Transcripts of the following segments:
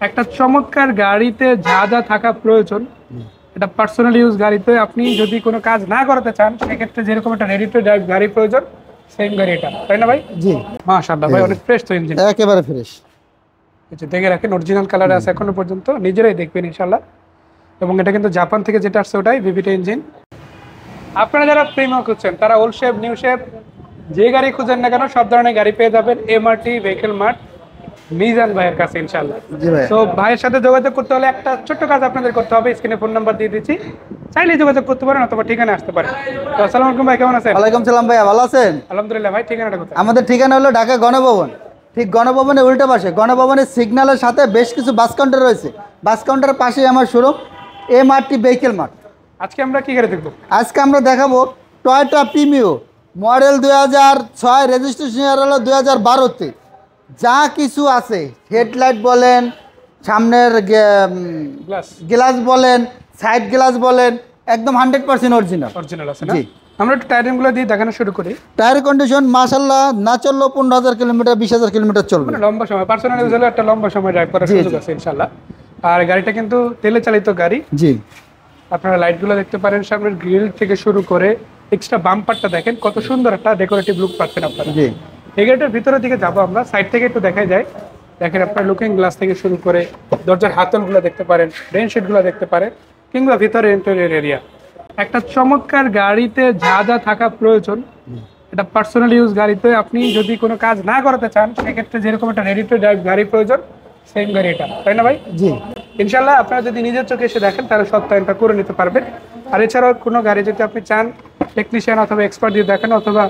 একটা চমৎকার গাড়িতে যা যা থাকা প্রয়োজন, এটা পার্সোনাল ইউজ গাড়িতে আপনি যদি কোনো কাজ না করাতে চান, সেক্ষেত্রে যেরকম একটা রেডি টু ড্রাইভ গাড়ি প্রয়োজন, সেম গাড়ি এটা, তাই না ভাই? জি মাশাআল্লাহ ভাই, অনেক ফ্রেশ তো ইঞ্জিন, একেবারে ফ্রেশ। এই যে দেখে রাখেন, অরিজিনাল কালার আছে এখনো পর্যন্ত, নিজেরাই দেখবেন ইনশাআল্লাহ। এবং এটা কিন্তু জাপান থেকে যেটা আসছে ওটাই ভিভিটি ইঞ্জিন। আপনারা যারা প্রিমিয়াম খুঁজছেন, তারা ওল্ড শেপ নিউ শেপ যে গাড়ি খুঁজেন না কেন, সব ধরনের গাড়ি পেয়ে যাবেন এমআরটি ভেহিকল মার্ট মিজান ভাইয়ের কাছে ইনশাআল্লাহ। জি ভাই। তো ভাইয়ের সাথে যোগাযোগ করতে হলে একটা ছোট্ট কাজ আপনাদের করতে হবে, স্ক্রিনে ফোন নাম্বার দিয়ে দিচ্ছি, চাইলে যোগাযোগ করতে পারেন অথবা ঠিকানা আসতে পারেন। তো আসসালামু আলাইকুম ভাই, কেমন আছেন? ওয়ালাইকুম সালাম ভাইয়া, ভালো আছেন? আলহামদুলিল্লাহ ভাই। ঠিকানাটা কোথায়? আমাদের ঠিকানা হলো ঢাকা গণভবন, ঠিক গণভবনের উল্টো পাশে। গণভবনের সিগন্যালের সাথে বেশ কিছু বাস কাউন্টার রয়েছে, বাস কাউন্টারের পাশেই আমার শোরুম এমআরটি ভেহিকল মার্ট। আজকে আমরা কি গাড়ি দেখবো? আজকে আমরা দেখাবো টয়োটা প্রিমিও মডেল 2006, রেজিস্ট্রেশন ইয়ার হলো 2012-তে। যা কিছু আছে, হেডলাইট বলেন, সামনের গ্লাস গ্লাস বলেন, সাইড গ্লাস বলেন, একদম 100% অরিজিনাল। অরিজিনাল আছে না? জি। আমরা একটু টায়ারিংগুলো দিয়ে দেখানো শুরু করি। টায়ার কন্ডিশন মাশাআল্লাহ, না চললেও 15,000 কিলোমিটার 20,000 কিলোমিটার চলবে। মানে লম্বা সময় পার্সোনাল ইউজ হলে একটা লম্বা সময় ড্রাইভ করার জি, সুযোগ জি। আছে ইনশাআল্লাহ। আর গাড়িটা কিন্তু তেলে চালিত গাড়ি। জি আপনারা লাইটগুলো দেখতে পারেন, সামনের গ্রিল থেকে শুরু করে এক্সট্রা বাম্পারটা দেখেন, কত সুন্দর একটা ডেকোরেটিভ লুক পাচ্ছেন আপনারা। জি এই গাড়িটার ভিতরের দিকে যাবো আমরা, সাইড থেকে একটু দেখাই যায়। দেখেন আপনার লুকিং গ্লাস থেকে শুরু করে দরজার হাতলগুলো দেখতে পারেন, রেন শিটগুলো দেখতে পারেন, কিংবা ভিতরে ইন্টেরিয়র এরিয়া। একটা চমৎকার গাড়িতে যা যা থাকা প্রয়োজন, এটা পার্সোনাল ইউজ গাড়িতে আপনি যদি কোনো কাজ না করাতে চান, সেক্ষেত্রে যেরকম একটা রেডি টু ড্রাইভ গাড়ি প্রয়োজন, সেম গাড়ি এটা, তাই না ভাই? জি ইনশাল্লাহ আপনারা যদি নিজের চোখে এসে দেখেন, তাহলে সত্যায়নটা করে নিতে পারবেন। আর এছাড়াও কোনো গাড়ি যদি আপনি চান টেকনিশিয়ান অথবা এক্সপার্ট দিয়ে দেখেন, অথবা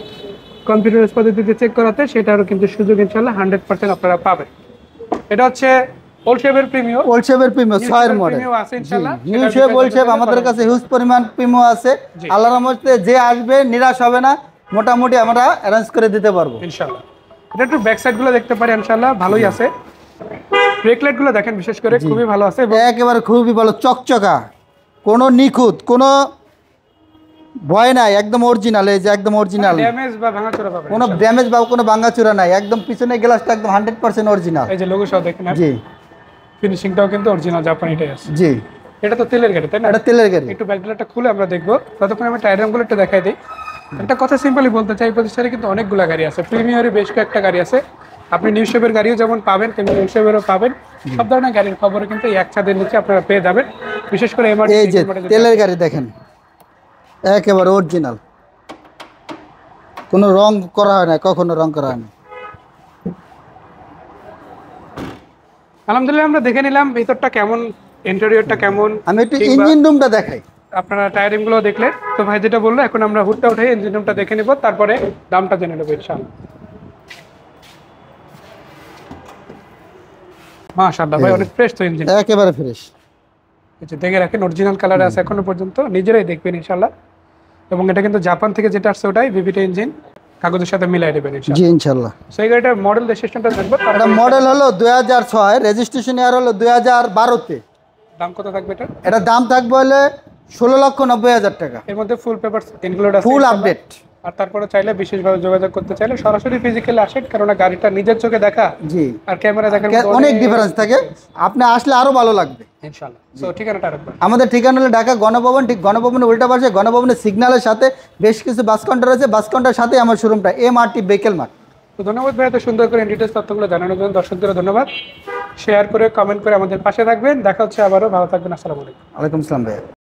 কম্পিউটার পদ্ধতিতে চেক করাতে, সেটারও কিন্তু সুযোগ ইনশাল্লাহ 100% আপনারা পাবেন। এটা হচ্ছে ওল্ড শেপের প্রিমিয়াম। ওল্ড শেপের প্রিমিও 6 মডেল। প্রিমিয়াম আছে ইনশাল্লাহ। নিউ শেপ ওল্ড শেপ আমাদের কাছে হিউজ পরিমাণ প্রিমিও আছে। জি। আল্লাহর রহমতে যে আসবে নিরাশ হবে না, মোটামুটি আমরা অ্যারেঞ্জ করে দিতে পারবো ইনশাল্লাহ। এটা একটু ব্যাক সাইড গুলো দেখতে পারি, ইনশাল্লাহ ভালোই আছে। ব্রেক লাইট গুলো দেখেন, বিশেষ করে খুবই ভালো আছে। এবং একেবারে খুবই ভালো, চকচকা, কোনো নিখুঁত, কোনো ভয় নাই, একদম অরিজিনাল। এই যে একদম অরিজিনাল, ড্যামেজ বা ভাঙাচোরা পাবেন কোনো ড্যামেজ বা কোনো ভাঙাচুরা নাই, একদম পিছনে গ্লাসটা একদম 100% অরিজিনাল। এই যে লোগো সহ দেখেন, জি ফিনিশিংটাও কিন্তু অরিজিনাল জাপানিটাই আছে। জি এটা তো তেলের গাড়ি, তাই না? এটা তেলের গাড়ি। একটু ব্যাকগ্রাউন্ডটা খুলে আমরা দেখবো, ততক্ষণ আমি টায়ারগুলো একটু দেখাই দিই। একটা কথা সিম্পলি বলতে চাই, প্রতিষ্ঠানে কিন্তু অনেকগুলো গাড়ি আছে, প্রিমিয়ারে বেশ কয়েকটা গাড়ি আছে। আপনি নিউ শেপের গাড়িও যেমন পাবেন, তেমনি নিউ শেপেরও পাবেন। সব ধরনের গাড়ির খবর কিন্তু এই এক ছাদের নিচে আপনারা পেয়ে যাবেন, বিশেষ করে এমআরটি। এই যে তেলের গাড়ি দেখেন, একেবারে অরিজিনাল, কোনো রং করা হয় না, কখনো রং করা হয় না। আলহামদুলিল্লাহ, আমরা দেখে নিলাম ভিতরটা কেমন, ইন্টেরিয়রটা কেমন। আমি একটু কিংবা ইঞ্জিন রুমটা দেখাই। আপনারা টায়ারিং গুলো দেখলেন তো, ভাই যেটা বললো, এখন আমরা হুডটা উঠে ইঞ্জিন রুমটা দেখে নিব, তারপরে দামটা জেনে নেবো ইনশাআল্লাহ। মাশাআল্লাহ ভাই, অনেক ফ্রেশ তো ইঞ্জিন, একেবারে ফ্রেশ। এই যে দেখে রাখেন, অরিজিনাল কালার আছে এখনো পর্যন্ত, নিজেরাই দেখবেন ইনশাআল্লাহ। এবং এটা কিন্তু জাপান থেকে যেটা আসছে ওটাই ভিভিটি ইঞ্জিন, কাগজের সাথে মিলাই দেবেন জি ইনশাআল্লাহ। ইনশাল্লাহ। সেই গাড়িটার মডেল রেজিস্ট্রেশনটা জানবো। এটা মডেল হলো 2006, রেজিস্ট্রেশন ইয়ার হলো 2012-তে। দাম কত থাকবে এটা? এটা দাম থাকবে হলে 16,90,000 টাকা, এর মধ্যে ফুল পেপারস ইনক্লুড আছে ফুল ইনশাআল্লাহ। আপডেট। আর তারপরে চাইলে বিশেষভাবে যোগাযোগ করতে চাইলে সরাসরি ফিজিক্যালি আসেন, কারণ গাড়িটা নিজের চোখে দেখা জি আর ক্যামেরা দেখার অনেক ডিফারেন্স থাকে, আপনি আসলে আরো ভালো লাগবে ইনশাআল্লাহ। সো ঠিকানাটা রাখবেন। আমাদের ঠিকানা হলো ঢাকা গণভবন, ঠিক গণভবনের উল্টা পাশে। গণভবনের সিগন্যালের সাথে বেশ কিছু বাস কাউন্টার আছে, বাস কাউন্টারের সাথে আমার শোরুমটা এমআরটি ভেহিকল মার্ট। তো ধন্যবাদ ভাই, এত সুন্দর করে ডিটেলস তথ্যগুলো জানানোর জন্য। দর্শকদেরও ধন্যবাদ, শেয়ার করে কমেন্ট করে আমাদের পাশে থাকবেন। দেখা হচ্ছে আবারও, ভালো থাকবেন, আসসালামু আলাইকুম। ওয়ালাইকুম আসসালাম ভাইয়া।